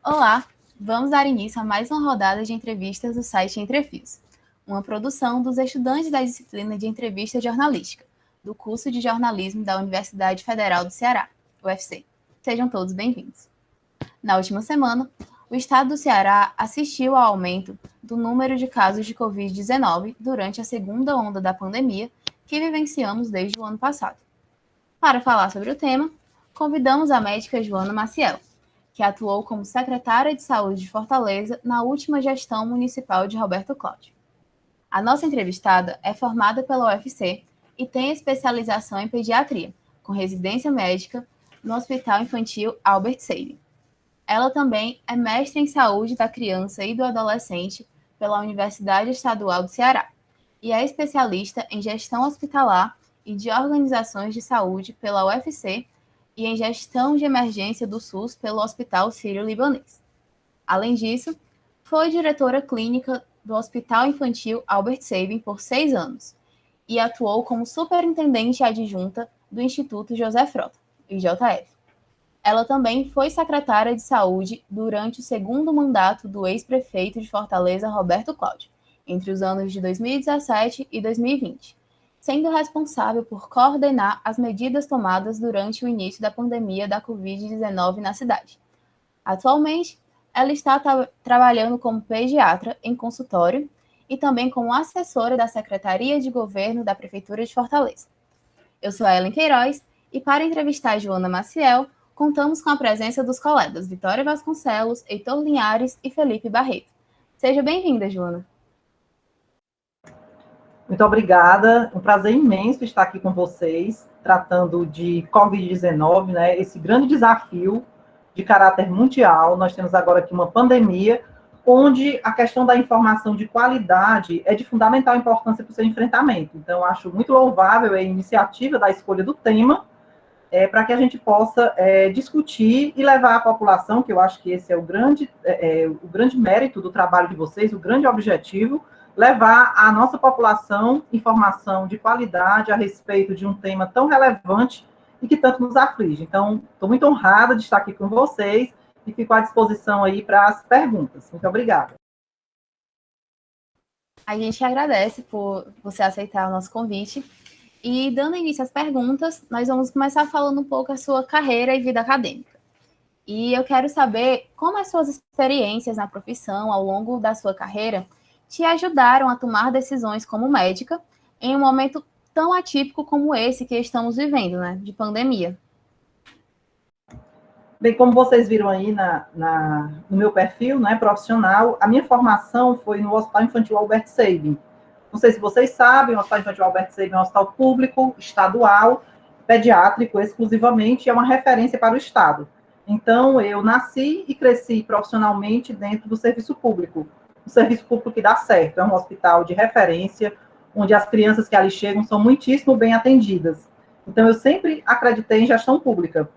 Olá, vamos dar início a mais uma rodada de entrevistas do site Entrefios, uma produção dos estudantes da disciplina de entrevista jornalística, do curso de jornalismo da Universidade Federal do Ceará, UFC. Sejam todos bem-vindos. Na última semana, o estado do Ceará assistiu ao aumento do número de casos de Covid-19 durante a segunda onda da pandemia que vivenciamos desde o ano passado. Para falar sobre o tema, convidamos a médica Joana Maciel, que atuou como secretária de Saúde de Fortaleza na última gestão municipal de Roberto Cláudio. A nossa entrevistada é formada pela UFC e tem especialização em pediatria, com residência médica no Hospital Infantil Albert Sabin. Ela também é mestre em Saúde da Criança e do Adolescente pela Universidade Estadual do Ceará e é especialista em gestão hospitalar e de organizações de saúde pela UFC e em gestão de emergência do SUS pelo Hospital Sírio-Libanês. Além disso, foi diretora clínica do Hospital Infantil Albert Sabin por 6 anos e atuou como superintendente adjunta do Instituto José Frota, IJF. Ela também foi secretária de Saúde durante o segundo mandato do ex-prefeito de Fortaleza, Roberto Cláudio, entre os anos de 2017 e 2020, sendo responsável por coordenar as medidas tomadas durante o início da pandemia da Covid-19 na cidade. Atualmente, ela está trabalhando como pediatra em consultório e também como assessora da Secretaria de Governo da Prefeitura de Fortaleza. Eu sou a Ellen Queiroz e para entrevistar a Joana Maciel, contamos com a presença dos colegas Vitória Vasconcelos, Heitor Linhares e Felipe Barreto. Seja bem-vinda, Joana. Muito obrigada, um prazer imenso estar aqui com vocês, tratando de Covid-19, né, esse grande desafio de caráter mundial. Nós temos agora aqui uma pandemia, onde a questão da informação de qualidade é de fundamental importância para o seu enfrentamento. Então, acho muito louvável a iniciativa da escolha do tema, para que a gente possa discutir e levar à população, que eu acho que esse é o grande mérito do trabalho de vocês, o grande objetivo, levar à nossa população informação de qualidade a respeito de um tema tão relevante e que tanto nos aflige. Então, estou muito honrada de estar aqui com vocês e fico à disposição aí para as perguntas. Muito obrigada. A gente agradece por você aceitar o nosso convite. E dando início às perguntas, nós vamos começar falando um pouco a sua carreira e vida acadêmica. E eu quero saber como as suas experiências na profissão ao longo da sua carreira te ajudaram a tomar decisões como médica em um momento tão atípico como esse que estamos vivendo, né, de pandemia. Bem, como vocês viram aí no meu perfil, né, profissional, a minha formação foi no Hospital Infantil Albert Sabin. Não sei se vocês sabem, o Hospital Infantil Albert Sabin é um hospital público, estadual, pediátrico exclusivamente, é uma referência para o Estado. Então, eu nasci e cresci profissionalmente dentro do serviço público. O serviço público que dá certo, é um hospital de referência, onde as crianças que ali chegam são muitíssimo bem atendidas. Então, eu sempre acreditei em gestão pública.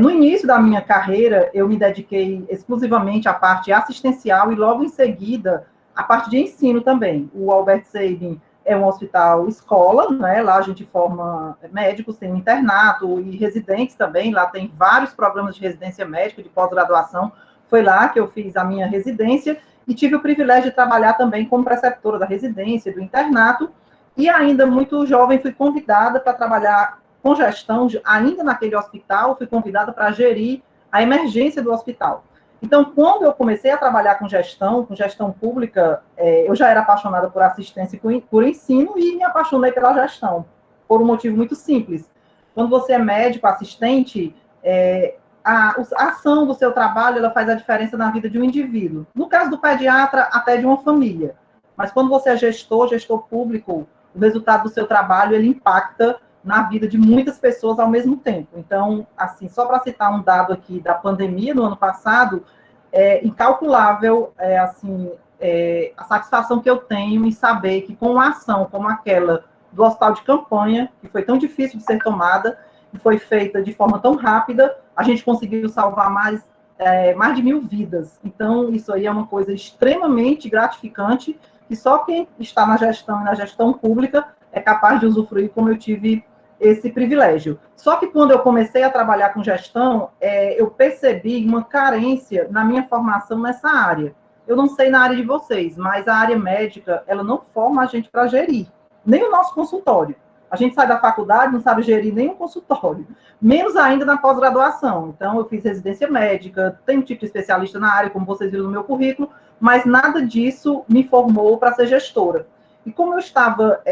No início da minha carreira, eu me dediquei exclusivamente à parte assistencial e logo em seguida à parte de ensino também. O Albert Sabin é um hospital escola, né? Lá a gente forma médicos, tem um internato e residentes também, lá tem vários programas de residência médica, de pós-graduação. Foi lá que eu fiz a minha residência e tive o privilégio de trabalhar também como preceptora da residência, do internato, e ainda muito jovem fui convidada para trabalhar com gestão, ainda naquele hospital, fui convidada para gerir a emergência do hospital. Então, quando eu comecei a trabalhar com gestão pública, eu já era apaixonada por assistência e por ensino e me apaixonei pela gestão, por um motivo muito simples. Quando você é médico, assistente, a ação do seu trabalho, ela faz a diferença na vida de um indivíduo. No caso do pediatra, até de uma família. Mas quando você é gestor público, o resultado do seu trabalho, ele impacta na vida de muitas pessoas ao mesmo tempo. Então, assim, só para citar um dado aqui da pandemia no ano passado, é incalculável, a satisfação que eu tenho em saber que com uma ação como aquela do hospital de campanha, que foi tão difícil de ser tomada, e foi feita de forma tão rápida, a gente conseguiu salvar mais de 1.000 vidas. Então, isso aí é uma coisa extremamente gratificante, que só quem está na gestão e na gestão pública é capaz de usufruir, como eu tive esse privilégio. Só que quando eu comecei a trabalhar com gestão, eu percebi uma carência na minha formação nessa área. Eu não sei na área de vocês, mas a área médica, ela não forma a gente para gerir, nem o nosso consultório. A gente sai da faculdade, não sabe gerir nem um consultório, menos ainda na pós-graduação. Então, eu fiz residência médica, tenho um tipo de especialista na área, como vocês viram no meu currículo, mas nada disso me formou para ser gestora. E como eu estava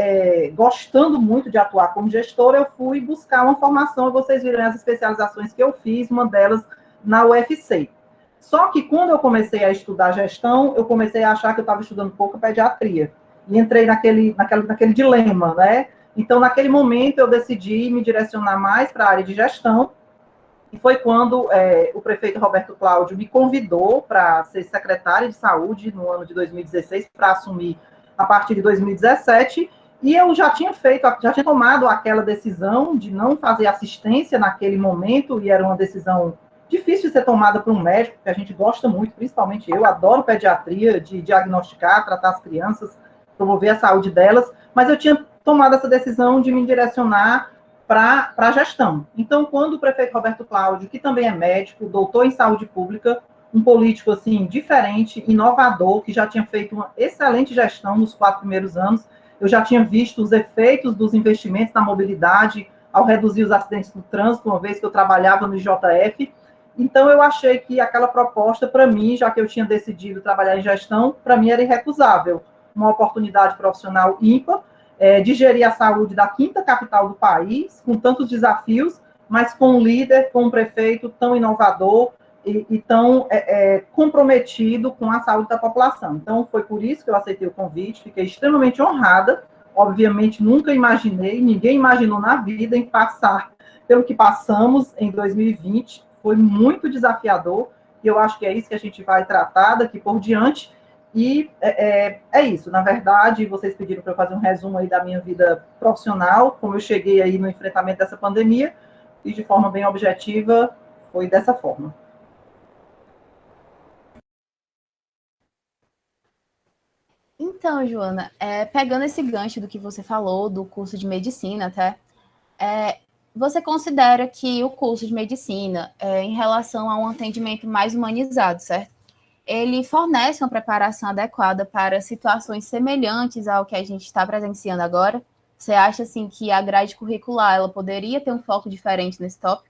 gostando muito de atuar como gestora, eu fui buscar uma formação, e vocês viram as especializações que eu fiz, uma delas na UFC. Só que quando eu comecei a estudar gestão, eu comecei a achar que eu estava estudando pouco pediatria. E entrei naquele dilema, né? Então, naquele momento, eu decidi me direcionar mais para a área de gestão, e foi quando o prefeito Roberto Cláudio me convidou para ser secretária de saúde no ano de 2016, para assumir a partir de 2017, e eu já tinha tomado aquela decisão de não fazer assistência naquele momento, e era uma decisão difícil de ser tomada por um médico, que a gente gosta muito, principalmente eu, adoro pediatria, de diagnosticar, tratar as crianças, promover a saúde delas, mas eu tinha tomado essa decisão de me direcionar para a gestão. Então, quando o prefeito Roberto Cláudio, que também é médico, doutor em saúde pública, um político, assim, diferente, inovador, que já tinha feito uma excelente gestão nos 4 primeiros anos, eu já tinha visto os efeitos dos investimentos na mobilidade, ao reduzir os acidentes no trânsito, uma vez que eu trabalhava no IJF. Então, eu achei que aquela proposta, para mim, já que eu tinha decidido trabalhar em gestão, para mim era irrecusável. Uma oportunidade profissional ímpar, de gerir a saúde da 5ª capital do país, com tantos desafios, mas com um líder, com um prefeito tão inovador e tão comprometido com a saúde da população. Então, foi por isso que eu aceitei o convite, fiquei extremamente honrada, obviamente nunca imaginei, ninguém imaginou na vida em passar pelo que passamos em 2020, foi muito desafiador, e eu acho que é isso que a gente vai tratar daqui por diante. E é isso, na verdade, vocês pediram para eu fazer um resumo aí da minha vida profissional, como eu cheguei aí no enfrentamento dessa pandemia, e de forma bem objetiva, foi dessa forma. Então, Joana, pegando esse gancho do que você falou, do curso de medicina até, você considera que o curso de medicina, em relação a um atendimento mais humanizado, certo? Ele fornece uma preparação adequada para situações semelhantes ao que a gente está presenciando agora? Você acha, assim, que a grade curricular ela poderia ter um foco diferente nesse tópico?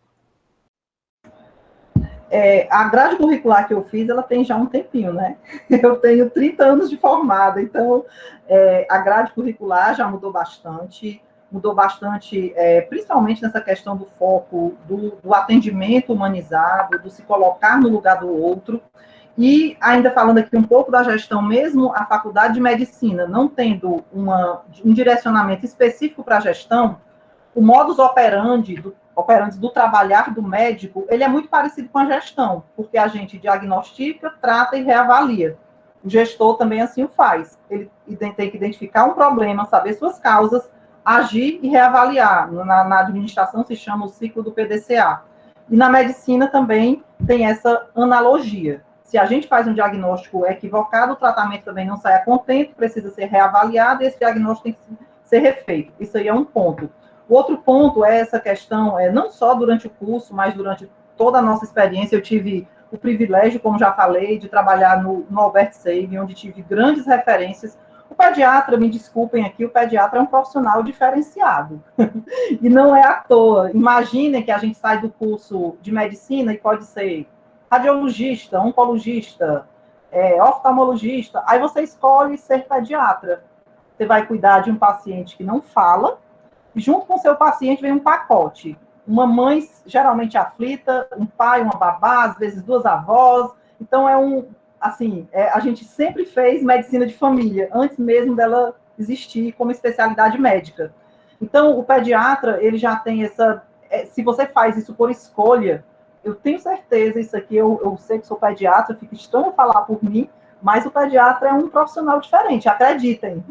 A grade curricular que eu fiz, ela tem já um tempinho, né? Eu tenho 30 anos de formada, então a grade curricular já mudou bastante, principalmente nessa questão do foco do atendimento humanizado, do se colocar no lugar do outro. E ainda falando aqui um pouco da gestão, mesmo a faculdade de medicina não tendo um direcionamento específico para a gestão, o modus operandi do trabalhar do médico, ele é muito parecido com a gestão, porque a gente diagnostica, trata e reavalia. O gestor também assim o faz. Ele tem que identificar um problema, saber suas causas, agir e reavaliar. Na administração se chama o ciclo do PDCA. E na medicina também tem essa analogia. Se a gente faz um diagnóstico equivocado, o tratamento também não sai a contento, precisa ser reavaliado e esse diagnóstico tem que ser refeito. Isso aí é um ponto. O outro ponto é essa questão, não só durante o curso, mas durante toda a nossa experiência, eu tive o privilégio, como já falei, de trabalhar no Albert Sabin, onde tive grandes referências. O pediatra, me desculpem aqui, o pediatra é um profissional diferenciado. E não é à toa. Imaginem que a gente sai do curso de medicina e pode ser radiologista, oncologista, oftalmologista, aí você escolhe ser pediatra. Você vai cuidar de um paciente que não fala, e junto com o seu paciente vem um pacote. Uma mãe geralmente aflita, um pai, uma babá, às vezes 2 avós. Então, a gente sempre fez medicina de família, antes mesmo dela existir como especialidade médica. Então, o pediatra, ele já tem se você faz isso por escolha, eu tenho certeza, isso aqui, eu sei que sou pediatra, fica estranho falar por mim, mas o pediatra é um profissional diferente, acreditem.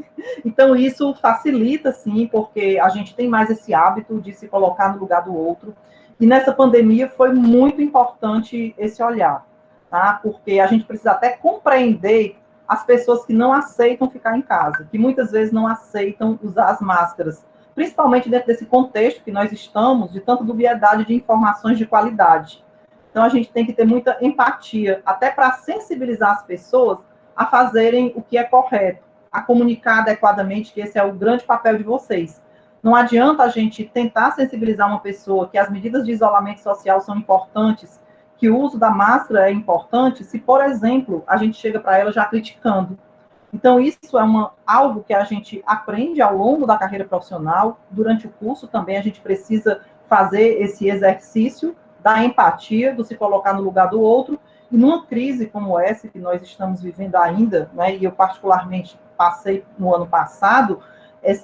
Então, isso facilita, sim, porque a gente tem mais esse hábito de se colocar no lugar do outro. E nessa pandemia foi muito importante esse olhar, tá? Porque a gente precisa até compreender as pessoas que não aceitam ficar em casa, que muitas vezes não aceitam usar as máscaras. principalmente dentro desse contexto que nós estamos, de tanta dubiedade de informações de qualidade. Então, a gente tem que ter muita empatia, até para sensibilizar as pessoas a fazerem o que é correto, a comunicar adequadamente, que esse é o grande papel de vocês. Não adianta a gente tentar sensibilizar uma pessoa que as medidas de isolamento social são importantes, que o uso da máscara é importante, se, por exemplo, a gente chega para ela já criticando. Então, isso é algo que a gente aprende ao longo da carreira profissional. Durante o curso também a gente precisa fazer esse exercício da empatia, do se colocar no lugar do outro. E numa crise como essa que nós estamos vivendo ainda, né, e eu particularmente passei no ano passado,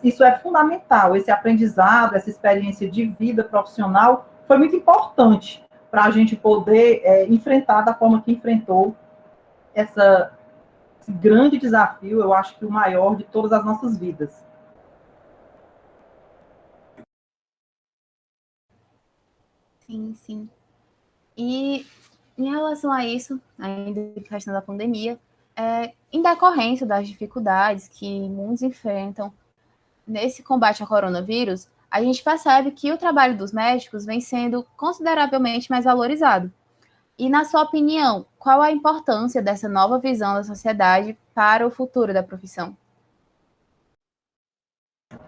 isso é fundamental. Esse aprendizado, essa experiência de vida profissional foi muito importante para a gente poder enfrentar da forma que enfrentou esse grande desafio, eu acho que o maior de todas as nossas vidas. Sim, sim. E em relação a isso, ainda em questão da pandemia, em decorrência das dificuldades que muitos enfrentam nesse combate ao coronavírus, a gente percebe que o trabalho dos médicos vem sendo consideravelmente mais valorizado. E, na sua opinião, qual a importância dessa nova visão da sociedade para o futuro da profissão? Eu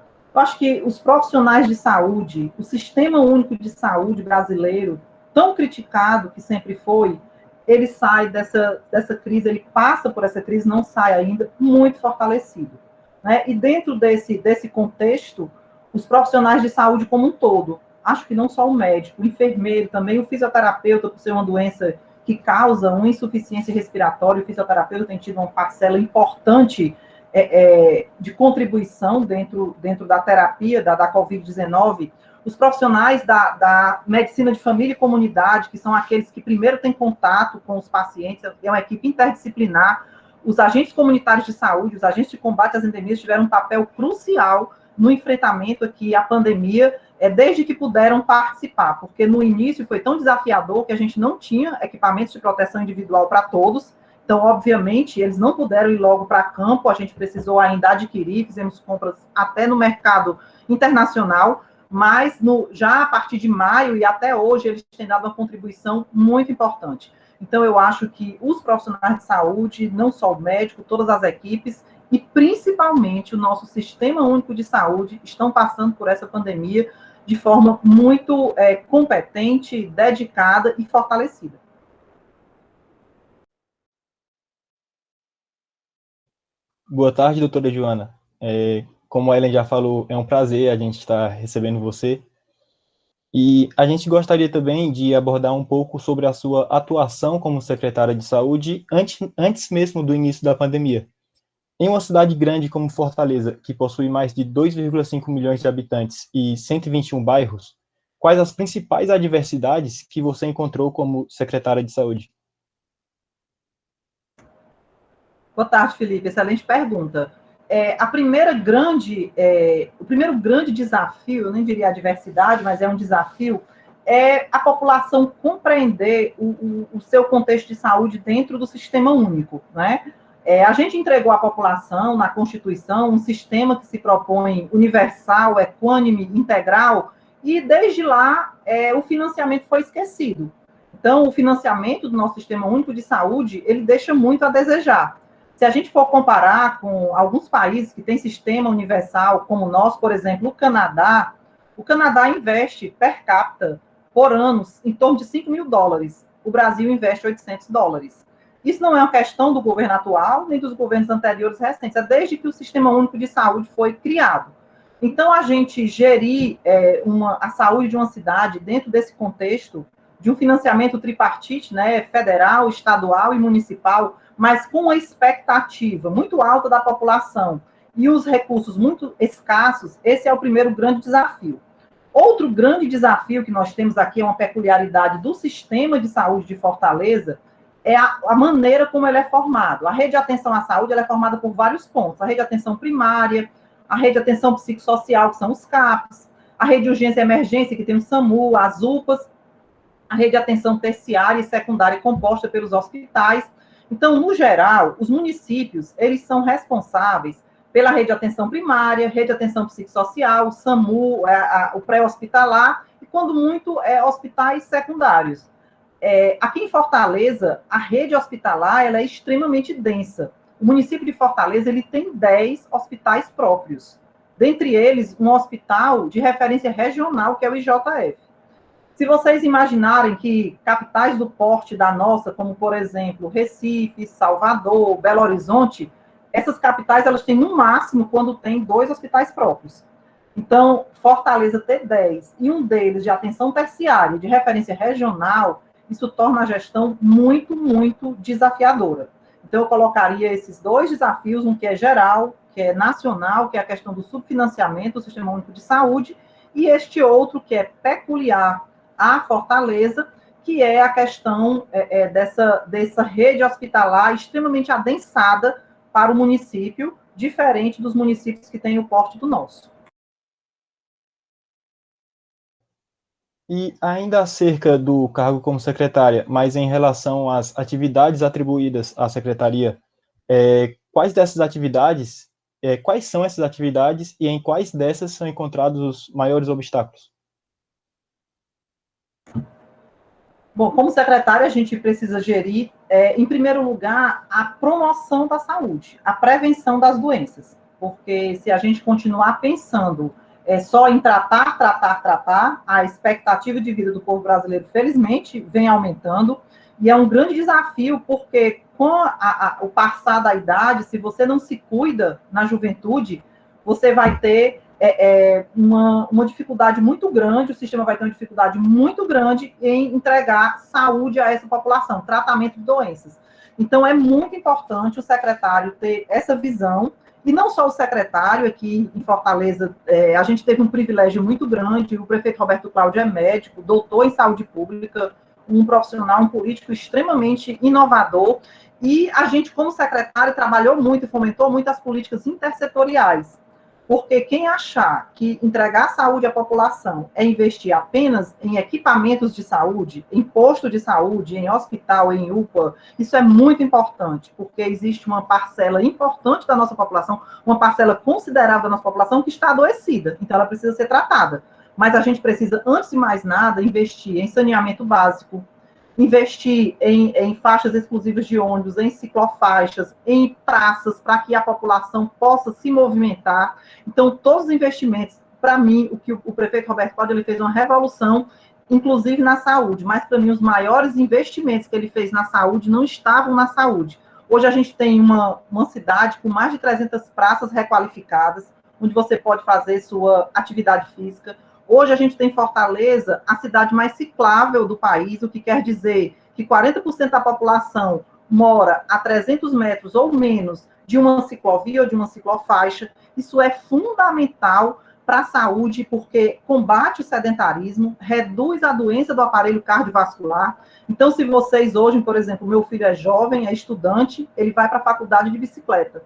acho que os profissionais de saúde, o Sistema Único de Saúde brasileiro, tão criticado que sempre foi, ele sai dessa crise, ele passa por essa crise, não sai ainda, muito fortalecido. Né? E dentro desse contexto, os profissionais de saúde como um todo, acho que não só o médico, o enfermeiro também, o fisioterapeuta, por ser uma doença que causa uma insuficiência respiratória, o fisioterapeuta tem tido uma parcela importante de contribuição dentro da terapia da Covid-19, os profissionais da medicina de família e comunidade, que são aqueles que primeiro têm contato com os pacientes, é uma equipe interdisciplinar, os agentes comunitários de saúde, os agentes de combate às endemias tiveram um papel crucial no enfrentamento aqui à pandemia, desde que puderam participar, porque no início foi tão desafiador que a gente não tinha equipamentos de proteção individual para todos. Então, obviamente, eles não puderam ir logo para campo, a gente precisou ainda adquirir, fizemos compras até no mercado internacional, mas já a partir de maio e até hoje eles têm dado uma contribuição muito importante. Então, eu acho que os profissionais de saúde, não só o médico, todas as equipes, e principalmente o nosso Sistema Único de Saúde, estão passando por essa pandemia de forma muito competente, dedicada e fortalecida. Boa tarde, doutora Joana. Como a Ellen já falou, é um prazer a gente estar recebendo você. E a gente gostaria também de abordar um pouco sobre a sua atuação como secretária de saúde antes mesmo do início da pandemia. Em uma cidade grande como Fortaleza, que possui mais de 2,5 milhões de habitantes e 121 bairros, quais as principais adversidades que você encontrou como secretária de saúde? Boa tarde, Felipe. Excelente pergunta. O primeiro grande desafio, eu nem diria adversidade, mas é um desafio, é a população compreender o seu contexto de saúde dentro do sistema único, né? A gente entregou à população, na Constituição, um sistema que se propõe universal, equânime, integral, e desde lá o financiamento foi esquecido. Então, o financiamento do nosso Sistema Único de Saúde, ele deixa muito a desejar. Se a gente for comparar com alguns países que têm sistema universal, como o nosso, por exemplo, o Canadá investe per capita, por ano, em torno de $5.000. O Brasil investe $800. Isso não é uma questão do governo atual, nem dos governos anteriores recentes, é desde que o Sistema Único de Saúde foi criado. Então, a gente gerir a saúde de uma cidade dentro desse contexto de um financiamento tripartite, né, federal, estadual e municipal, mas com uma expectativa muito alta da população e os recursos muito escassos, esse é o primeiro grande desafio. Outro grande desafio que nós temos aqui, é uma peculiaridade do sistema de saúde de Fortaleza, é a maneira como ele é formado. A rede de atenção à saúde ela é formada por vários pontos. A rede de atenção primária, a rede de atenção psicossocial, que são os CAPs, a rede de urgência e emergência, que tem o SAMU, as UPAs, a rede de atenção terciária e secundária composta pelos hospitais. Então, no geral, os municípios, eles são responsáveis pela rede de atenção primária, rede de atenção psicossocial, o SAMU, o pré-hospitalar, e quando muito, hospitais secundários. Aqui em Fortaleza, a rede hospitalar ela é extremamente densa. O município de Fortaleza ele tem 10 hospitais próprios. Dentre eles, um hospital de referência regional, que é o IJF. Se vocês imaginarem que capitais do porte da nossa, como, por exemplo, Recife, Salvador, Belo Horizonte, essas capitais, elas têm no máximo quando tem 2 hospitais próprios. Então, Fortaleza ter 10 e um deles de atenção terciária, de referência regional, isso torna a gestão muito, muito desafiadora. Então, eu colocaria esses 2 desafios, um que é geral, que é nacional, que é a questão do subfinanciamento do Sistema Único de Saúde, e este outro que é peculiar à Fortaleza, que é a questão dessa rede hospitalar extremamente adensada para o município, diferente dos municípios que têm o porte do nosso. E ainda acerca do cargo como secretária, mas em relação às atividades atribuídas à secretaria, quais são essas atividades e em quais dessas são encontrados os maiores obstáculos? Bom, como secretária, a gente precisa gerir, em primeiro lugar, a promoção da saúde, a prevenção das doenças. Porque se a gente continuar pensando só em tratar, a expectativa de vida do povo brasileiro, felizmente, vem aumentando. E é um grande desafio, porque com o passar da idade, se você não se cuida na juventude, você vai ter uma dificuldade muito grande, o sistema vai ter uma dificuldade muito grande em entregar saúde a essa população, tratamento de doenças. Então, é muito importante o secretário ter essa visão, e não só o secretário, aqui em Fortaleza, a gente teve um privilégio muito grande, o prefeito Roberto Cláudio é médico, doutor em saúde pública, um profissional, um político extremamente inovador, e a gente, como secretário, trabalhou muito e fomentou muito as políticas intersetoriais. Porque quem achar que entregar saúde à população é investir apenas em equipamentos de saúde, em posto de saúde, em hospital, em UPA, isso é muito importante, porque existe uma parcela importante da nossa população, uma parcela considerável da nossa população que está adoecida, então ela precisa ser tratada. Mas a gente precisa, antes de mais nada, investir em saneamento básico, investir em faixas exclusivas de ônibus, em ciclofaixas, em praças, para que a população possa se movimentar. Então, todos os investimentos, para mim, o que o prefeito Roberto Cláudio ele fez uma revolução, inclusive na saúde, mas para mim os maiores investimentos que ele fez na saúde não estavam na saúde. Hoje a gente tem uma cidade com mais de 300 praças requalificadas, onde você pode fazer sua atividade física. Hoje a gente tem Fortaleza, a cidade mais ciclável do país, o que quer dizer que 40% da população mora a 300 metros ou menos de uma ciclovia ou de uma ciclofaixa. Isso é fundamental para a saúde, porque combate o sedentarismo, reduz a doença do aparelho cardiovascular. Então, se vocês hoje, por exemplo, meu filho é jovem, é estudante, ele vai para a faculdade de bicicleta.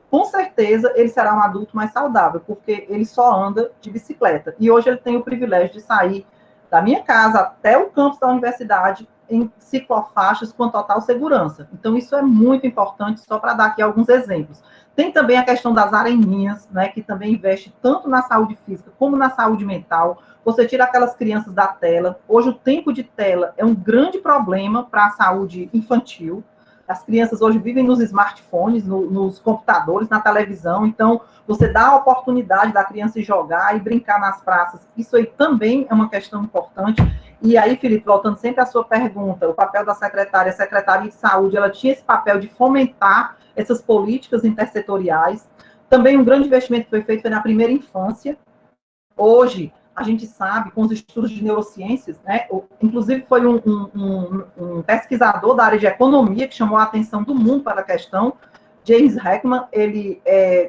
Com certeza, ele será um adulto mais saudável, porque ele só anda de bicicleta. E hoje ele tem o privilégio de sair da minha casa até o campus da universidade em ciclofaixas com total segurança. Então, isso é muito importante, só para dar aqui alguns exemplos. Tem também a questão das areninhas, né, que também investe tanto na saúde física como na saúde mental. Você tira aquelas crianças da tela. Hoje, o tempo de tela é um grande problema para a saúde infantil. As crianças hoje vivem nos smartphones, nos computadores, na televisão. Então, você dá a oportunidade da criança jogar e brincar nas praças. Isso aí também é uma questão importante. E aí, Felipe, voltando sempre à sua pergunta, o papel da secretária, a Secretaria de Saúde, ela tinha esse papel de fomentar essas políticas intersetoriais. Também um grande investimento que foi feito foi na primeira infância. Hoje, a gente sabe, com os estudos de neurociências, né, inclusive foi um pesquisador da área de economia que chamou a atenção do mundo para a questão, James Heckman, ele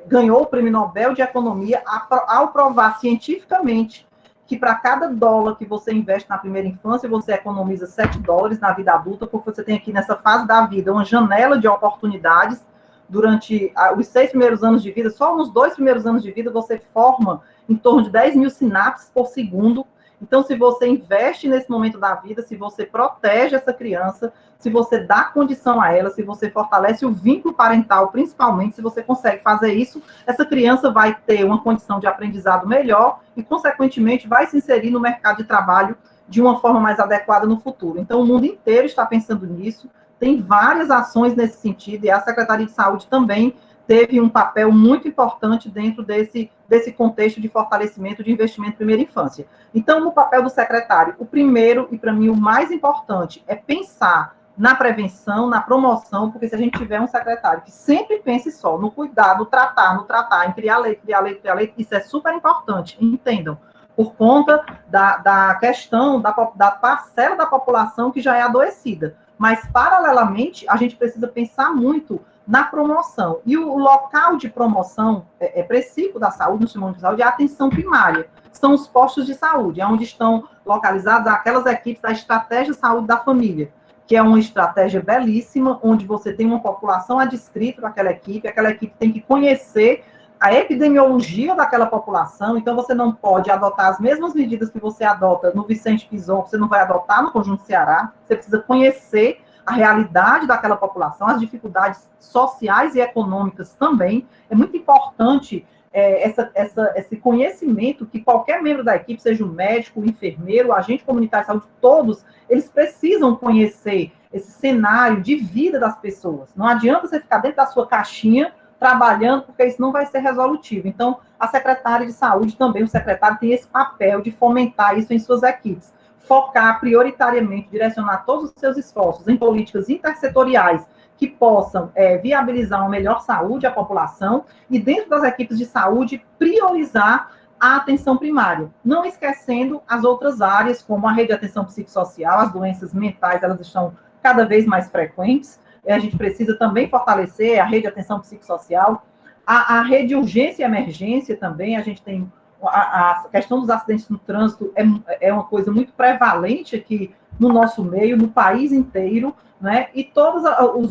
ganhou o Prêmio Nobel de Economia ao provar cientificamente que para cada dólar que você investe na primeira infância, você economiza $7 na vida adulta, porque você tem aqui nessa fase da vida uma janela de oportunidades durante os 6 primeiros anos de vida. Só nos 2 primeiros anos de vida você forma em torno de 10 mil sinapses por segundo. Então, se você investe nesse momento da vida, se você protege essa criança, se você dá condição a ela, se você fortalece o vínculo parental, principalmente, se você consegue fazer isso, essa criança vai ter uma condição de aprendizado melhor e, consequentemente, vai se inserir no mercado de trabalho de uma forma mais adequada no futuro. Então, o mundo inteiro está pensando nisso, tem várias ações nesse sentido, e a Secretaria de Saúde também teve um papel muito importante dentro desse contexto de fortalecimento de investimento em primeira infância. Então, no papel do secretário, o primeiro, e para mim o mais importante, é pensar na prevenção, na promoção, porque se a gente tiver um secretário que sempre pense só no cuidar, no tratar, em criar leite, isso é super importante, entendam, por conta da questão da parcela da população que já é adoecida. Mas, paralelamente, a gente precisa pensar muito na promoção. E o local de promoção precífico da saúde, no sistema de saúde, é a atenção primária. São os postos de saúde, onde estão localizadas aquelas equipes da estratégia de saúde da família, que é uma estratégia belíssima, onde você tem uma população adscrita àquela equipe tem que conhecer a epidemiologia daquela população, então você não pode adotar as mesmas medidas que você adota no Vicente Pison, você não vai adotar no Conjunto Ceará, você precisa conhecer a realidade daquela população, as dificuldades sociais e econômicas também. É muito importante esse conhecimento que qualquer membro da equipe, seja o médico, o enfermeiro, o agente comunitário de saúde, todos, eles precisam conhecer esse cenário de vida das pessoas. Não adianta você ficar dentro da sua caixinha trabalhando, porque isso não vai ser resolutivo. Então, a secretária de saúde também, o secretário tem esse papel de fomentar isso em suas equipes, focar prioritariamente, direcionar todos os seus esforços em políticas intersetoriais que possam viabilizar uma melhor saúde à população e, dentro das equipes de saúde, priorizar a atenção primária, não esquecendo as outras áreas, como a rede de atenção psicossocial, as doenças mentais, elas estão cada vez mais frequentes, a gente precisa também fortalecer a rede de atenção psicossocial, a rede de urgência e emergência também, a gente tem a questão dos acidentes no trânsito é uma coisa muito prevalente aqui no nosso meio, no país inteiro, né? E todas as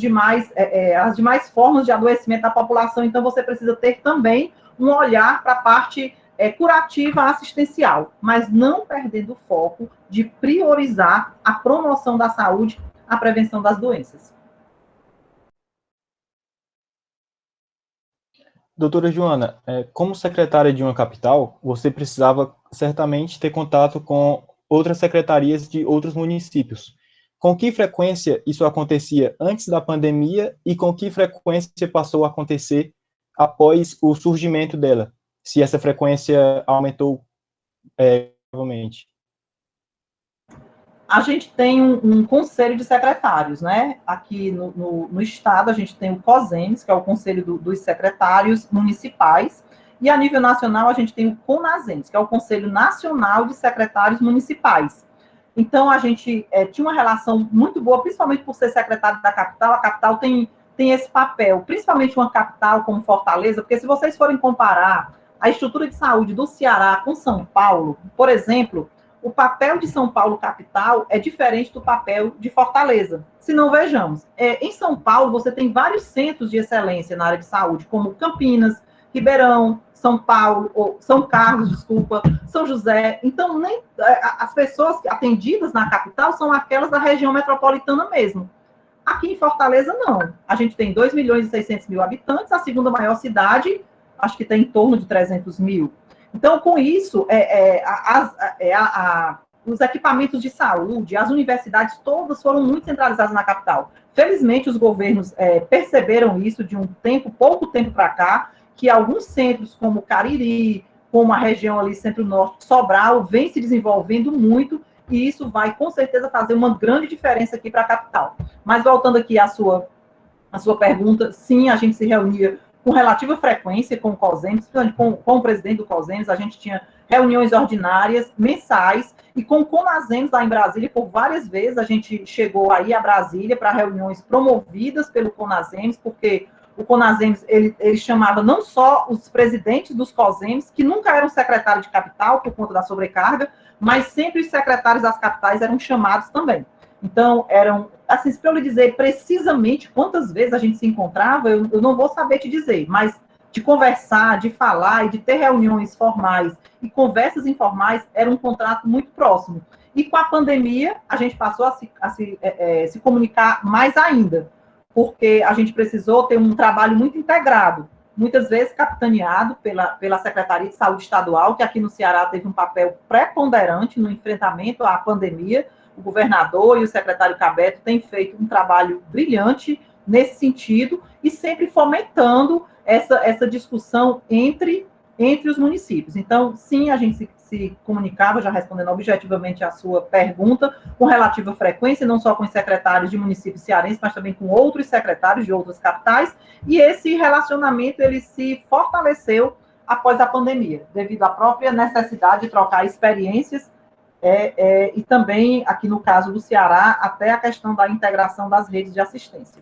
demais formas de adoecimento da população, então você precisa ter também um olhar para a parte curativa assistencial, mas não perdendo o foco de priorizar a promoção da saúde, a prevenção das doenças. Doutora Joana, como secretária de uma capital, você precisava certamente ter contato com outras secretarias de outros municípios. Com que frequência isso acontecia antes da pandemia e com que frequência passou a acontecer após o surgimento dela? Se essa frequência aumentou provavelmente. A gente tem um conselho de secretários, né? Aqui no estado, a gente tem o COSEMES, que é o Conselho dos Secretários Municipais, e a nível nacional, a gente tem o CONASEMES, que é o Conselho Nacional de Secretários Municipais. Então, a gente tinha uma relação muito boa, principalmente por ser secretário da capital, a capital tem esse papel, principalmente uma capital como Fortaleza, porque se vocês forem comparar a estrutura de saúde do Ceará com São Paulo, por exemplo, o papel de São Paulo capital é diferente do papel de Fortaleza. Se não, vejamos. Em São Paulo, você tem vários centros de excelência na área de saúde, como Campinas, Ribeirão, São Paulo, ou São Carlos, desculpa, São José. Então, as pessoas atendidas na capital são aquelas da região metropolitana mesmo. Aqui em Fortaleza, não. A gente tem 2.600.000 habitantes, a segunda maior cidade, acho que tem em torno de 300 mil. Então, com isso, os equipamentos de saúde, as universidades, todas foram muito centralizadas na capital. Felizmente, os governos perceberam isso de pouco tempo para cá, que alguns centros, como Cariri, como a região ali centro-norte, Sobral, vem se desenvolvendo muito, e isso vai, com certeza, fazer uma grande diferença aqui para a capital. Mas, voltando aqui à sua pergunta, sim, a gente se reunia com relativa frequência com o COSEMES, com o presidente do COSEMES, a gente tinha reuniões ordinárias, mensais, e com o CONASEMES lá em Brasília, por várias vezes a gente chegou aí a Brasília para reuniões promovidas pelo CONASEMES, porque o CONASEMES, ele chamava não só os presidentes dos COSEMES, que nunca eram secretários de capital por conta da sobrecarga, mas sempre os secretários das capitais eram chamados também. Então, assim, para eu lhe dizer precisamente quantas vezes a gente se encontrava, eu não vou saber te dizer, mas de conversar, de falar e de ter reuniões formais e conversas informais era um contrato muito próximo. E com a pandemia, a gente passou a se comunicar mais ainda, porque a gente precisou ter um trabalho muito integrado, muitas vezes capitaneado pela Secretaria de Saúde Estadual, que aqui no Ceará teve um papel preponderante no enfrentamento à pandemia. O governador e o secretário Cabeto têm feito um trabalho brilhante nesse sentido e sempre fomentando essa discussão entre os municípios. Então, sim, a gente se comunicava, já respondendo objetivamente a sua pergunta, com relativa frequência, não só com os secretários de municípios cearenses, mas também com outros secretários de outras capitais, e esse relacionamento, ele se fortaleceu após a pandemia, devido à própria necessidade de trocar experiências, e também, aqui no caso do Ceará, até a questão da integração das redes de assistência.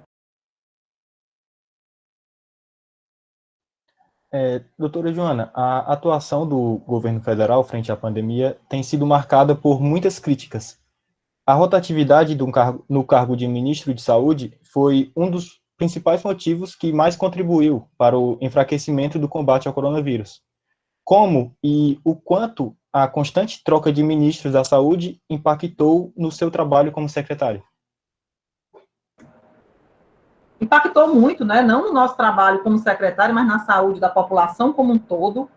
Doutora Joana, a atuação do governo federal frente à pandemia tem sido marcada por muitas críticas. A rotatividade no cargo de ministro de Saúde foi um dos principais motivos que mais contribuiu para o enfraquecimento do combate ao coronavírus. Como e o quanto a constante troca de ministros da saúde impactou no seu trabalho como secretário? Impactou muito, né? Não no nosso trabalho como secretário, mas na saúde da população como um todo.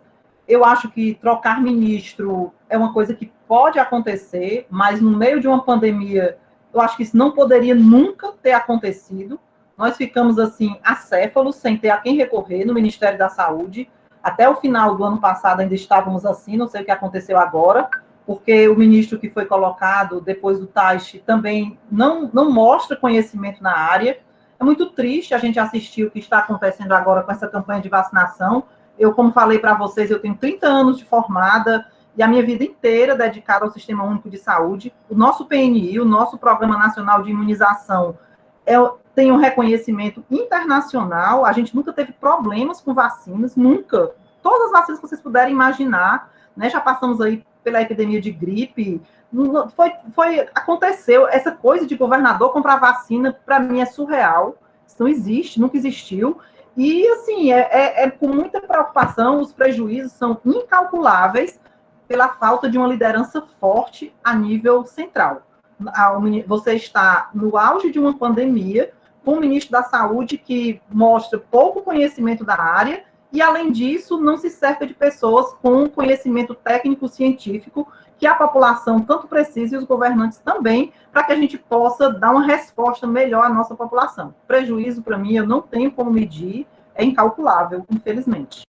Eu acho que trocar ministro é uma coisa que pode acontecer, mas no meio de uma pandemia, eu acho que isso não poderia nunca ter acontecido. Nós ficamos, assim, acéfalos, sem ter a quem recorrer no Ministério da Saúde. Até o final do ano passado ainda estávamos assim, não sei o que aconteceu agora, porque o ministro que foi colocado depois do Taixe também não mostra conhecimento na área. É muito triste a gente assistir o que está acontecendo agora com essa campanha de vacinação. Eu, como falei para vocês, eu tenho 30 anos de formada e a minha vida inteira dedicada ao Sistema Único de Saúde. O nosso PNI, o nosso Programa Nacional de Imunização, tem um reconhecimento internacional. A gente nunca teve problemas com vacinas, nunca. Todas as vacinas que vocês puderem imaginar, né? Já passamos aí pela epidemia de gripe. Aconteceu essa coisa de governador comprar vacina, para mim é surreal, isso não existe, nunca existiu, e assim, com muita preocupação, os prejuízos são incalculáveis pela falta de uma liderança forte a nível central. Você está no auge de uma pandemia, com o ministro da Saúde que mostra pouco conhecimento da área, e além disso, não se cerca de pessoas com conhecimento técnico-científico que a população tanto precisa e os governantes também, para que a gente possa dar uma resposta melhor à nossa população. Prejuízo, para mim, eu não tenho como medir, é incalculável, infelizmente.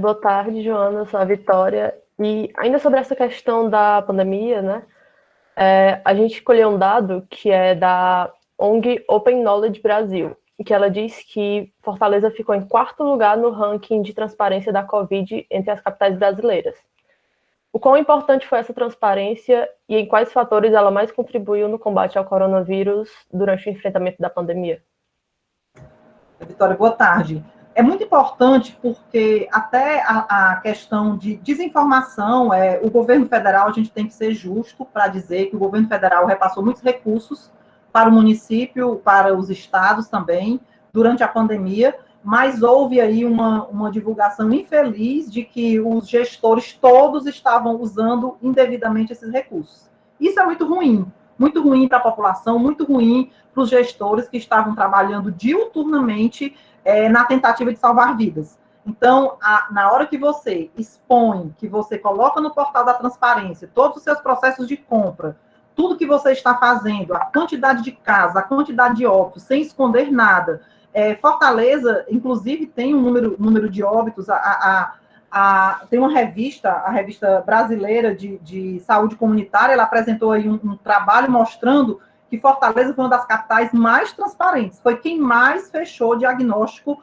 Boa tarde, Joana, sou a Vitória. E ainda sobre essa questão da pandemia, né? A gente escolheu um dado que é da ONG Open Knowledge Brasil, que ela diz que Fortaleza ficou em 4º lugar no ranking de transparência da Covid entre as capitais brasileiras. O quão importante foi essa transparência e em quais fatores ela mais contribuiu no combate ao coronavírus durante o enfrentamento da pandemia? Vitória, boa tarde. É muito importante porque até a questão de desinformação, o governo federal, a gente tem que ser justo para dizer que o governo federal repassou muitos recursos para o município, para os estados também, durante a pandemia, mas houve aí uma divulgação infeliz de que os gestores todos estavam usando indevidamente esses recursos. Isso é muito ruim para a população, muito ruim para os gestores que estavam trabalhando diuturnamente na tentativa de salvar vidas. Então, na hora que você expõe, que você coloca no portal da transparência todos os seus processos de compra, tudo que você está fazendo, a quantidade de casos, a quantidade de óbitos, sem esconder nada. Fortaleza, inclusive, tem um número de óbitos. Tem uma revista, a revista brasileira de saúde comunitária, ela apresentou aí um trabalho mostrando que Fortaleza foi uma das capitais mais transparentes. Foi quem mais fechou diagnóstico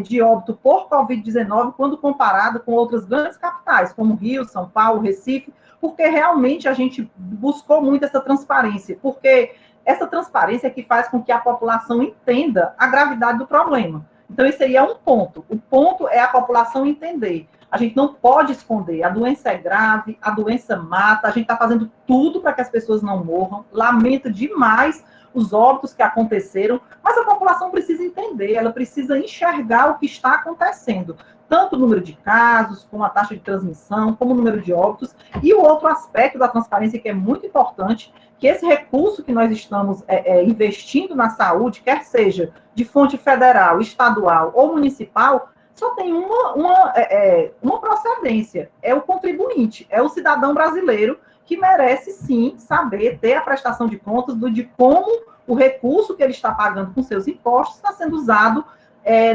de óbito por Covid-19 quando comparado com outras grandes capitais, como Rio, São Paulo, Recife, porque realmente a gente buscou muito essa transparência, porque essa transparência é que faz com que a população entenda a gravidade do problema. Então, esse aí é um ponto. O ponto é a população entender. A gente não pode esconder. A doença é grave, a doença mata, a gente está fazendo tudo para que as pessoas não morram. Lamenta demais os óbitos que aconteceram, mas a população precisa entender, ela precisa enxergar o que está acontecendo, tanto o número de casos, como a taxa de transmissão, como o número de óbitos, e o outro aspecto da transparência que é muito importante, que esse recurso que nós estamos investindo na saúde, quer seja de fonte federal, estadual ou municipal, só tem uma procedência, é o contribuinte, é o cidadão brasileiro que merece, sim, saber ter a prestação de contas de como o recurso que ele está pagando com seus impostos está sendo usado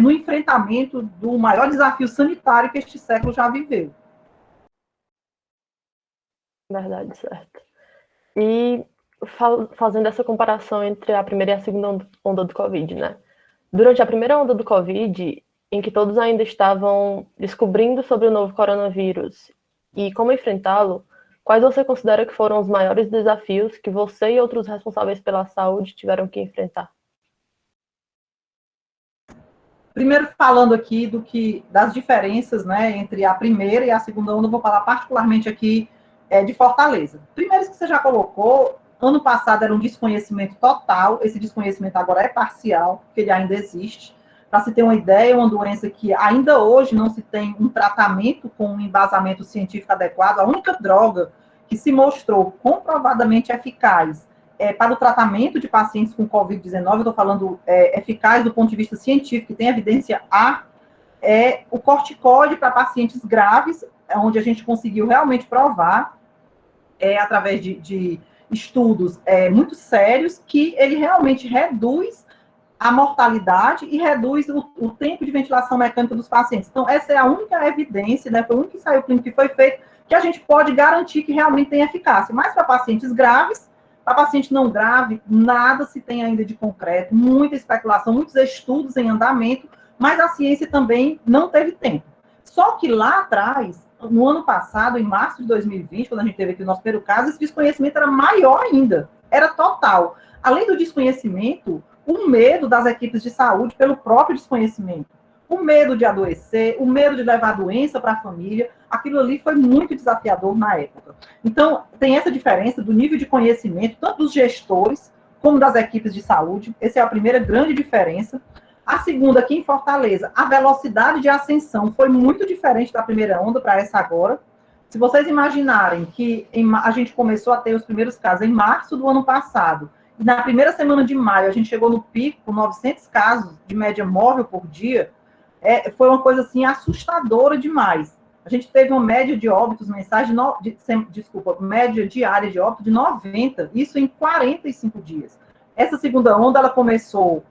no enfrentamento do maior desafio sanitário que este século já viveu. Verdade, certo. E fazendo essa comparação entre a primeira e a segunda onda do Covid, né? Durante a primeira onda do Covid, em que todos ainda estavam descobrindo sobre o novo coronavírus e como enfrentá-lo, quais você considera que foram os maiores desafios que você e outros responsáveis pela saúde tiveram que enfrentar? Primeiro, falando aqui das diferenças, né, entre a primeira e a segunda onda, eu vou falar particularmente aqui de Fortaleza. Primeiro, que você já colocou, ano passado era um desconhecimento total, esse desconhecimento agora é parcial, porque ele ainda existe. Para se ter uma ideia, é uma doença que ainda hoje não se tem um tratamento com um embasamento científico adequado. A única droga que se mostrou comprovadamente eficaz para o tratamento de pacientes com Covid-19, eu estou falando eficaz do ponto de vista científico, que tem evidência A, é o corticoide para pacientes graves, onde a gente conseguiu realmente provar, através de estudos muito sérios, que ele realmente reduz a mortalidade e reduz o tempo de ventilação mecânica dos pacientes. Então, essa é a única evidência, né, foi o único ensaio clínico que foi feito, que a gente pode garantir que realmente tem eficácia. Mas para pacientes graves, para paciente não grave, nada se tem ainda de concreto, muita especulação, muitos estudos em andamento, mas a ciência também não teve tempo. Só que lá atrás, no ano passado, em março de 2020, quando a gente teve aqui o nosso primeiro caso, esse desconhecimento era maior ainda, era total. Além do desconhecimento, o medo das equipes de saúde pelo próprio desconhecimento, o medo de adoecer, o medo de levar a doença para a família, aquilo ali foi muito desafiador na época. Então, tem essa diferença do nível de conhecimento, tanto dos gestores, como das equipes de saúde, essa é a primeira grande diferença. A segunda, aqui em Fortaleza, a velocidade de ascensão foi muito diferente da primeira onda para essa agora. Se vocês imaginarem que a gente começou a ter os primeiros casos em março do ano passado, e na primeira semana de maio a gente chegou no pico, com 900 casos de média móvel por dia, foi uma coisa assim assustadora demais. A gente teve uma média de óbitos mensais média diária de óbito de 90, isso em 45 dias. Essa segunda onda, ela começou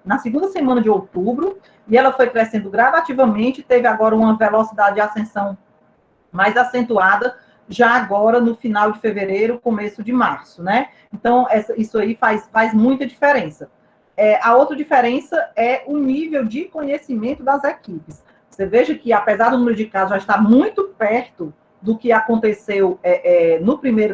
na segunda semana de outubro, e ela foi crescendo gradativamente, teve agora uma velocidade de ascensão mais acentuada, já agora no final de fevereiro, começo de março, né? Então, isso aí faz muita diferença. A outra diferença é o nível de conhecimento das equipes. Você veja que, apesar do número de casos já estar muito perto do que aconteceu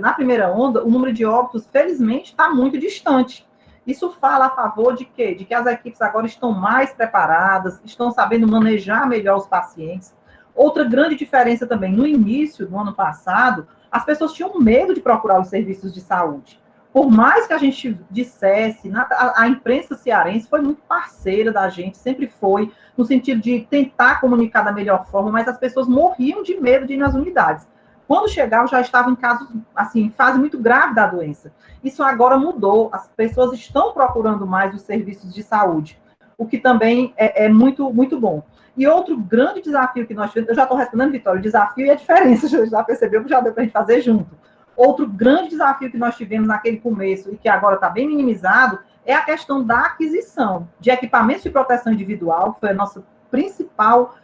na primeira onda, o número de óbitos, felizmente, está muito distante. Isso fala a favor de quê? De que as equipes agora estão mais preparadas, estão sabendo manejar melhor os pacientes. Outra grande diferença também, no início do ano passado, as pessoas tinham medo de procurar os serviços de saúde. Por mais que a gente dissesse, a imprensa cearense foi muito parceira da gente, sempre foi, no sentido de tentar comunicar da melhor forma, mas as pessoas morriam de medo de ir nas unidades. Quando chegavam, já estavam em casos, assim, em fase muito grave da doença. Isso agora mudou, as pessoas estão procurando mais os serviços de saúde, o que também é muito, muito bom. E outro grande desafio que nós tivemos, eu já estou respondendo, Vitória, o desafio e a diferença, já percebeu que já deu para a gente fazer junto. Outro grande desafio que nós tivemos naquele começo e que agora está bem minimizado é a questão da aquisição de equipamentos de proteção individual, que foi a nossa principal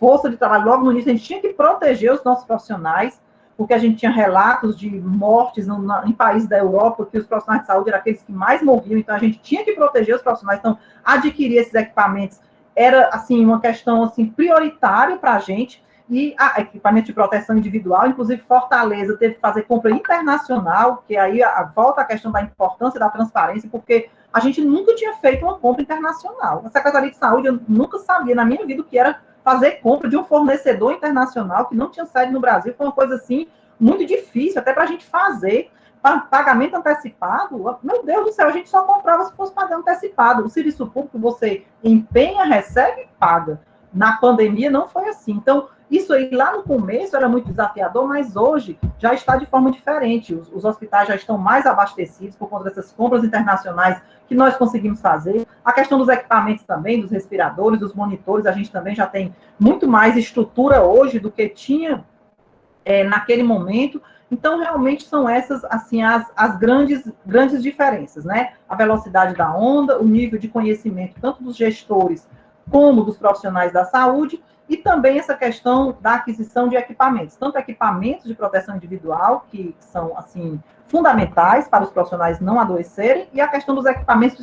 força de trabalho. Logo no início, a gente tinha que proteger os nossos profissionais, porque a gente tinha relatos de mortes em países da Europa, que os profissionais de saúde eram aqueles que mais morriam, então a gente tinha que proteger os profissionais. Então, adquirir esses equipamentos era, assim, uma questão, assim, prioritária para a gente, e equipamento de proteção individual, inclusive Fortaleza teve que fazer compra internacional, que aí volta a questão da importância da transparência, porque a gente nunca tinha feito uma compra internacional. A Secretaria de Saúde, eu nunca sabia na minha vida o que era fazer compra de um fornecedor internacional que não tinha sede no Brasil, foi uma coisa, assim, muito difícil até para a gente fazer, Pagamento antecipado, meu Deus do céu, a gente só comprava se fosse pagar antecipado. O serviço público você empenha, recebe e paga. Na pandemia não foi assim. Então, isso aí lá no começo era muito desafiador, mas hoje já está de forma diferente. Os hospitais já estão mais abastecidos por conta dessas compras internacionais que nós conseguimos fazer. A questão dos equipamentos também, dos respiradores, dos monitores, a gente também já tem muito mais estrutura hoje do que tinha naquele momento. Então, realmente são essas assim as grandes diferenças, né? A velocidade da onda, o nível de conhecimento tanto dos gestores como dos profissionais da saúde, e também essa questão da aquisição de equipamentos, tanto equipamentos de proteção individual, que são assim fundamentais para os profissionais não adoecerem, e a questão dos equipamentos de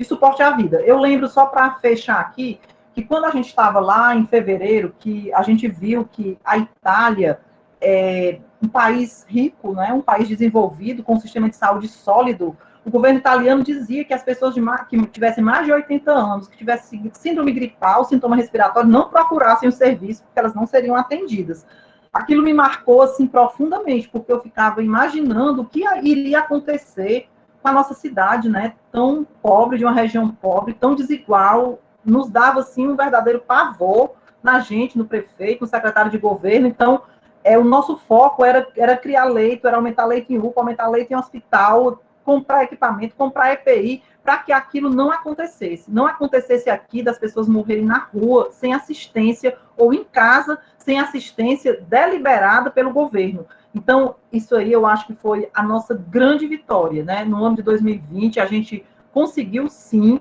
suporte à vida. Eu lembro, só para fechar aqui, que quando a gente estava lá em fevereiro, que a gente viu que a Itália é um país rico, né, um país desenvolvido, com um sistema de saúde sólido, o governo italiano dizia que as pessoas que tivessem mais de 80 anos, que tivessem síndrome gripal, sintoma respiratório, não procurassem o serviço, porque elas não seriam atendidas. Aquilo me marcou assim profundamente, porque eu ficava imaginando o que iria acontecer com a nossa cidade, né, tão pobre, de uma região pobre, tão desigual, nos dava assim um verdadeiro pavor na gente, no prefeito, no secretário de governo. Então, o nosso foco era criar leito, era aumentar leito em UPA, aumentar leito em hospital, comprar equipamento, comprar EPI, para que aquilo não acontecesse. Não acontecesse aqui das pessoas morrerem na rua, sem assistência, ou em casa, sem assistência deliberada pelo governo. Então, isso aí eu acho que foi a nossa grande vitória, né? No ano de 2020, a gente conseguiu, sim,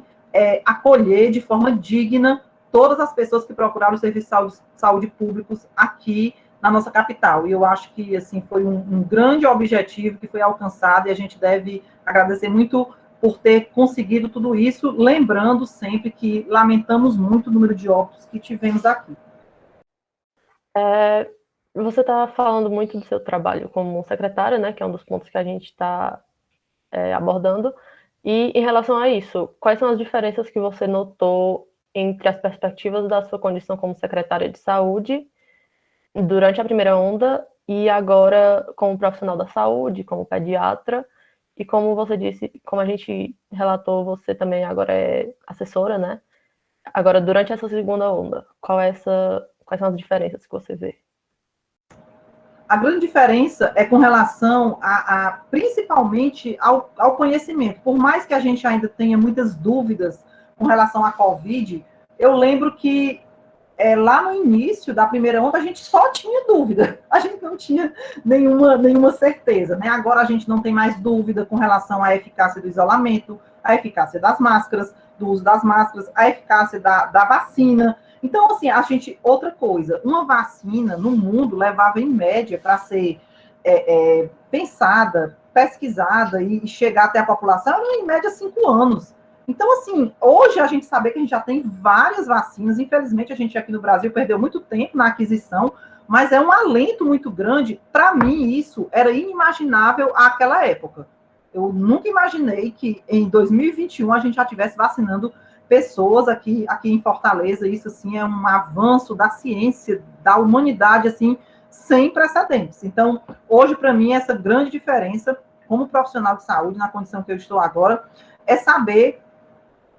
acolher de forma digna todas as pessoas que procuraram os serviços de saúde públicos aqui na nossa capital. E eu acho que assim foi um grande objetivo que foi alcançado, e a gente deve agradecer muito por ter conseguido tudo isso, lembrando sempre que lamentamos muito o número de óbitos que tivemos aqui. Você está falando muito do seu trabalho como secretária, né, que é um dos pontos que a gente está abordando. E em relação a isso, quais são as diferenças que você notou entre as perspectivas da sua condição como secretária de saúde durante a primeira onda e agora como profissional da saúde, como pediatra, e como você disse, como a gente relatou, você também agora é assessora, né? Agora, durante essa segunda onda, quais são as diferenças que você vê? A grande diferença é com relação principalmente ao conhecimento. Por mais que a gente ainda tenha muitas dúvidas com relação à Covid, eu lembro que lá no início da primeira onda, a gente só tinha dúvida, a gente não tinha nenhuma certeza, né? Agora a gente não tem mais dúvida com relação à eficácia do isolamento, à eficácia das máscaras, do uso das máscaras, à eficácia da vacina. Então, assim, outra coisa, uma vacina no mundo levava em média para ser pensada, pesquisada e chegar até a população, era em média 5 anos. Então, assim, hoje a gente sabe que a gente já tem várias vacinas, infelizmente a gente aqui no Brasil perdeu muito tempo na aquisição, mas é um alento muito grande. Para mim, isso era inimaginável àquela época. Eu nunca imaginei que em 2021 a gente já estivesse vacinando pessoas aqui em Fortaleza. Isso, assim, é um avanço da ciência, da humanidade, assim, sem precedentes. Então, hoje, para mim, essa grande diferença, como profissional de saúde, na condição que eu estou agora, é saber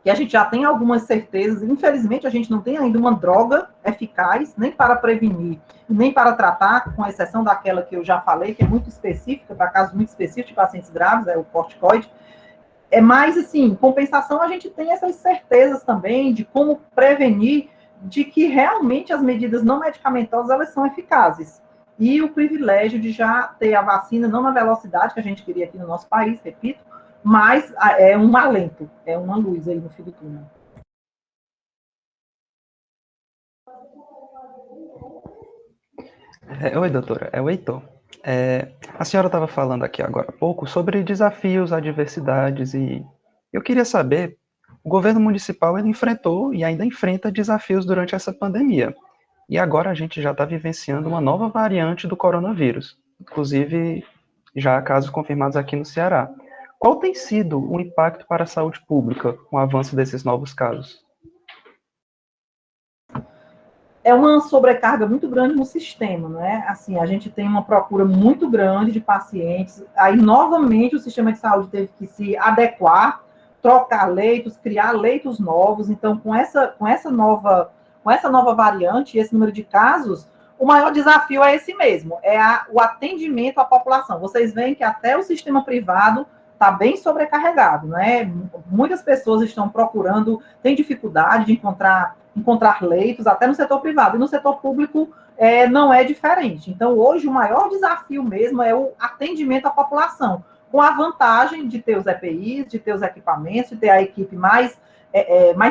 que a gente já tem algumas certezas. Infelizmente, a gente não tem ainda uma droga eficaz, nem para prevenir, nem para tratar, com exceção daquela que eu já falei, que é muito específica, para casos muito específicos de pacientes graves, é o corticoide. Mas, assim, compensação, a gente tem essas certezas também de como prevenir, de que realmente as medidas não medicamentosas, elas são eficazes. E o privilégio de já ter a vacina, não na velocidade que a gente queria aqui no nosso país, repito, mas é um alento, é uma luz aí no fim do túnel. Oi, doutora, é o Heitor. A senhora estava falando aqui agora há pouco sobre desafios, adversidades, e eu queria saber, o governo municipal ele enfrentou e ainda enfrenta desafios durante essa pandemia, e agora a gente já está vivenciando uma nova variante do coronavírus, inclusive já há casos confirmados aqui no Ceará. Qual tem sido o impacto para a saúde pública com o avanço desses novos casos? é uma sobrecarga muito grande no sistema, não é? Assim, a gente tem uma procura muito grande de pacientes, aí novamente o sistema de saúde teve que se adequar, trocar leitos, criar leitos novos. Então, com essa nova variante, esse número de casos, o maior desafio é esse mesmo, o atendimento à população. Vocês veem que até o sistema privado está bem sobrecarregado, né? Muitas pessoas estão procurando, têm dificuldade de encontrar leitos, até no setor privado, e no setor público não é diferente. Então, hoje, o maior desafio mesmo é o atendimento à população, com a vantagem de ter os EPIs, de ter os equipamentos, de ter a equipe mais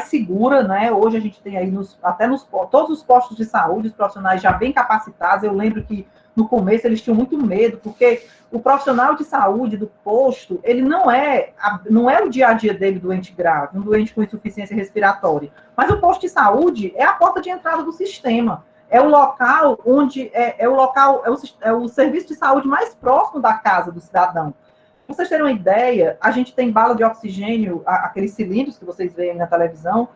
segura, né? Hoje a gente tem aí, todos os postos de saúde, os profissionais já bem capacitados. Eu lembro que no começo eles tinham muito medo, porque o profissional de saúde do posto, ele não é o dia a dia dele doente grave, um doente com insuficiência respiratória, mas o posto de saúde é a porta de entrada do sistema, é o local onde é o serviço de saúde mais próximo da casa do cidadão. Para vocês terem uma ideia, a gente tem bala de oxigênio, aqueles cilindros que vocês veem na televisão,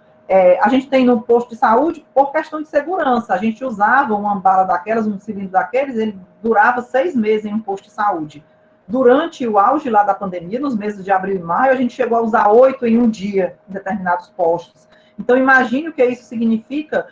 a gente tem no posto de saúde por questão de segurança. A gente usava uma bala daquelas, um cilindro daqueles, ele durava 6 meses em um posto de saúde. Durante o auge lá da pandemia, nos meses de abril e maio, a gente chegou a usar 8 em um dia em determinados postos. Então, imagine o que isso significa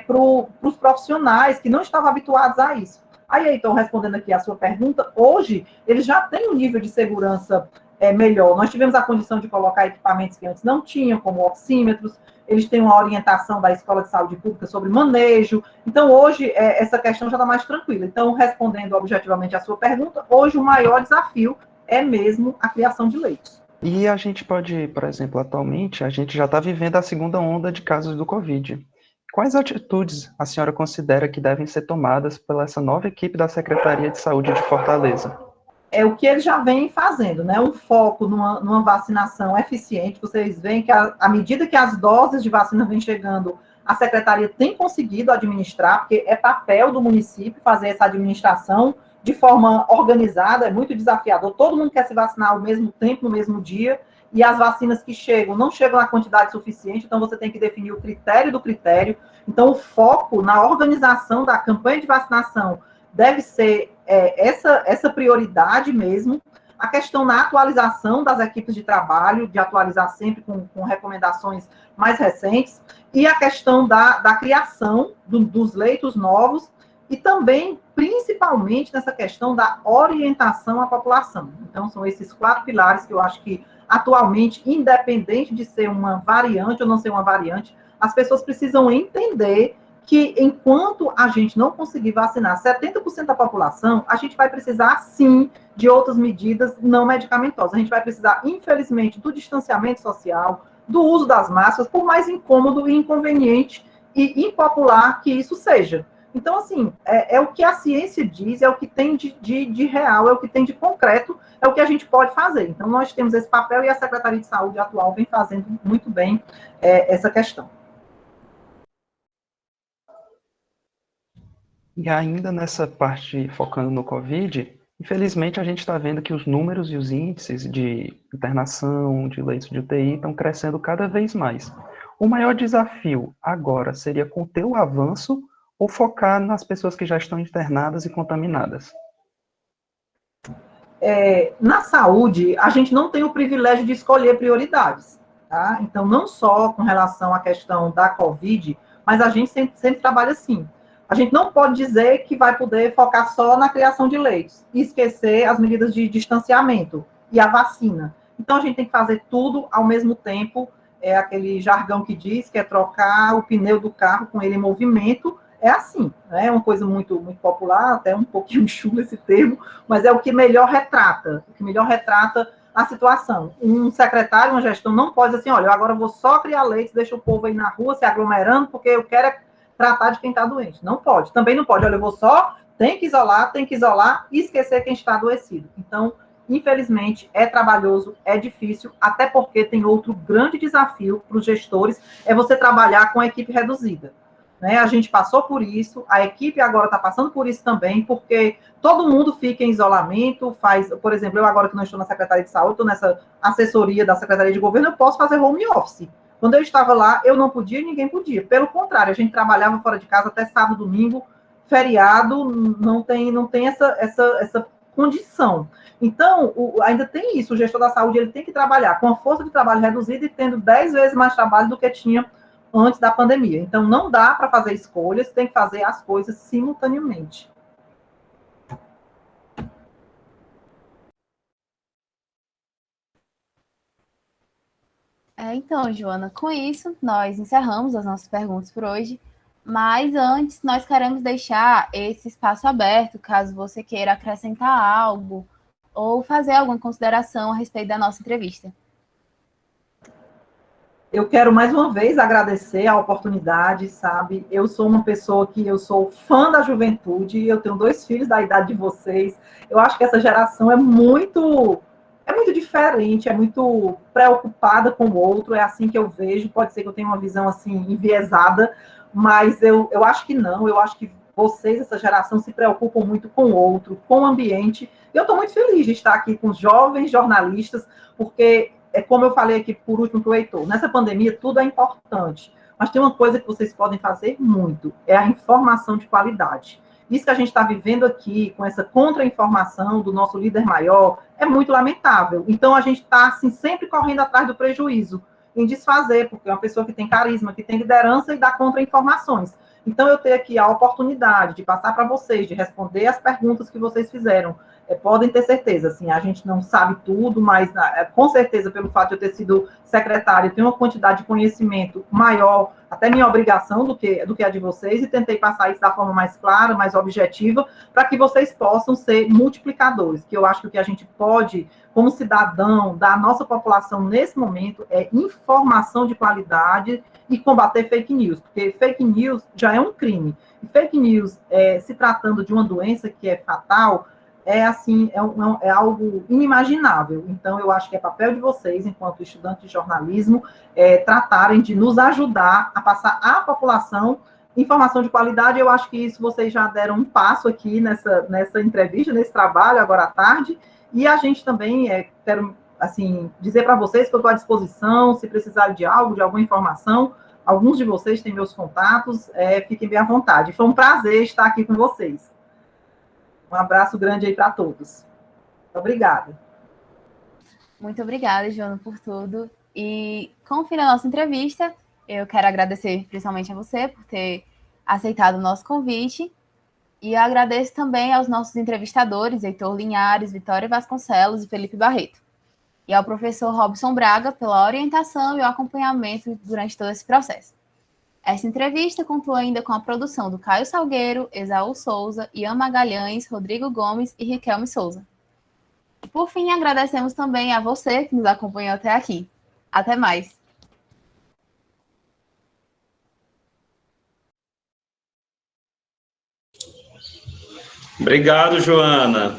para os profissionais que não estavam habituados a isso. Aí, então, respondendo aqui a sua pergunta, hoje eles já têm um nível de segurança melhor. Nós tivemos a condição de colocar equipamentos que antes não tinham, como oxímetros, eles têm uma orientação da Escola de Saúde Pública sobre manejo. Então, hoje, essa questão já está mais tranquila. Então, respondendo objetivamente a sua pergunta, hoje o maior desafio é mesmo a criação de leitos. E a gente pode, por exemplo, atualmente, a gente já está vivendo a segunda onda de casos do Covid. Quais atitudes a senhora considera que devem ser tomadas pela essa nova equipe da Secretaria de Saúde de Fortaleza? É o que eles já vêm fazendo, né? Um foco numa vacinação eficiente. Vocês veem que, à medida que as doses de vacina vêm chegando, a Secretaria tem conseguido administrar, porque é papel do município fazer essa administração de forma organizada, é muito desafiador. Todo mundo quer se vacinar ao mesmo tempo, no mesmo dia, e as vacinas que chegam não chegam na quantidade suficiente, então você tem que definir o critério do critério. Então, o foco na organização da campanha de vacinação deve ser essa prioridade mesmo. A questão na atualização das equipes de trabalho, de atualizar sempre com recomendações mais recentes, e a questão da criação dos leitos novos, e também, principalmente, nessa questão da orientação à população. Então, são esses 4 pilares que eu acho que, atualmente, independente de ser uma variante ou não ser uma variante, as pessoas precisam entender que, enquanto a gente não conseguir vacinar 70% da população, a gente vai precisar, sim, de outras medidas não medicamentosas. A gente vai precisar, infelizmente, do distanciamento social, do uso das máscaras, por mais incômodo e inconveniente e impopular que isso seja. Então, assim, é o que a ciência diz, é o que tem de real, é o que tem de concreto, é o que a gente pode fazer. Então, nós temos esse papel e a Secretaria de Saúde atual vem fazendo muito bem essa questão. E ainda nessa parte focando no Covid, infelizmente a gente está vendo que os números e os índices de internação, de leitos de UTI estão crescendo cada vez mais. O maior desafio agora seria conter o avanço ou focar nas pessoas que já estão internadas e contaminadas? Na saúde, a gente não tem o privilégio de escolher prioridades, tá? Então, não só com relação à questão da Covid, mas a gente sempre trabalha assim. A gente não pode dizer que vai poder focar só na criação de leitos e esquecer as medidas de distanciamento e a vacina. Então, a gente tem que fazer tudo ao mesmo tempo. É aquele jargão que diz que é trocar o pneu do carro com ele em movimento. É assim, né? É uma coisa muito, muito popular, até um pouquinho chulo esse termo, mas é o que melhor retrata, a situação. Um secretário, uma gestão não pode dizer assim, olha, eu agora vou só criar leitos, deixa o povo aí na rua se aglomerando, porque eu quero tratar de quem está doente. Não pode. Também não pode, olha, eu vou só, tem que isolar e esquecer quem está adoecido. Então, infelizmente, é trabalhoso, é difícil, até porque tem outro grande desafio para os gestores, é você trabalhar com a equipe reduzida. Né? A gente passou por isso, a equipe agora está passando por isso também, porque todo mundo fica em isolamento, por exemplo, eu agora que não estou na Secretaria de Saúde, estou nessa assessoria da Secretaria de Governo, eu posso fazer home office. Quando eu estava lá, eu não podia e ninguém podia. Pelo contrário, a gente trabalhava fora de casa até sábado, domingo, feriado, não tem essa condição. Então, ainda tem isso, o gestor da saúde ele tem que trabalhar com a força de trabalho reduzida e tendo 10 vezes mais trabalho do que tinha antes da pandemia. Então, não dá para fazer escolhas, tem que fazer as coisas simultaneamente. Então, Joana, com isso, nós encerramos as nossas perguntas por hoje, mas antes nós queremos deixar esse espaço aberto, caso você queira acrescentar algo ou fazer alguma consideração a respeito da nossa entrevista. Eu quero mais uma vez agradecer a oportunidade, sabe? Eu sou uma pessoa que eu sou fã da juventude, eu tenho 2 filhos da idade de vocês. Eu acho que essa geração é muito diferente, é muito preocupada com o outro, é assim que eu vejo. Pode ser que eu tenha uma visão assim enviesada, mas eu acho que não, eu acho que vocês, essa geração, se preocupam muito com o outro, com o ambiente. Eu estou muito feliz de estar aqui com os jovens jornalistas, porque é como eu falei aqui por último para o Heitor, nessa pandemia tudo é importante, mas tem uma coisa que vocês podem fazer muito, é a informação de qualidade. Isso que a gente está vivendo aqui, com essa contra-informação do nosso líder maior, é muito lamentável. Então, a gente está assim, sempre correndo atrás do prejuízo, em desfazer, porque é uma pessoa que tem carisma, que tem liderança e dá contra-informações. Então, eu tenho aqui a oportunidade de passar para vocês, de responder as perguntas que vocês fizeram. Podem ter certeza, assim, a gente não sabe tudo, mas com certeza, pelo fato de eu ter sido secretária, eu tenho uma quantidade de conhecimento maior, até minha obrigação do que a de vocês, e tentei passar isso da forma mais clara, mais objetiva, para que vocês possam ser multiplicadores, que eu acho que o que a gente pode, como cidadão, da nossa população nesse momento, é informação de qualidade e combater fake news, porque fake news já é um crime. E fake news, se tratando de uma doença que é fatal, assim, é algo inimaginável. Então, eu acho que é papel de vocês, enquanto estudantes de jornalismo, tratarem de nos ajudar a passar à população informação de qualidade. Eu acho que isso vocês já deram um passo aqui nessa entrevista, nesse trabalho, agora à tarde, e a gente também, quero assim, dizer para vocês que eu estou à disposição, se precisarem de algo, de alguma informação, alguns de vocês têm meus contatos, fiquem bem à vontade. Foi um prazer estar aqui com vocês. Um abraço grande aí para todos. Obrigada. Muito obrigada, Joana, por tudo. E com o fim da nossa entrevista, eu quero agradecer principalmente a você por ter aceitado o nosso convite. E eu agradeço também aos nossos entrevistadores, Heitor Linhares, Vitória Vasconcelos e Felipe Barreto. E ao professor Robson Braga pela orientação e o acompanhamento durante todo esse processo. Essa entrevista contou ainda com a produção do Caio Salgueiro, Esaú Souza, Ian Magalhães, Rodrigo Gomes e Riquelme Souza. E por fim, agradecemos também a você que nos acompanhou até aqui. Até mais! Obrigado, Joana.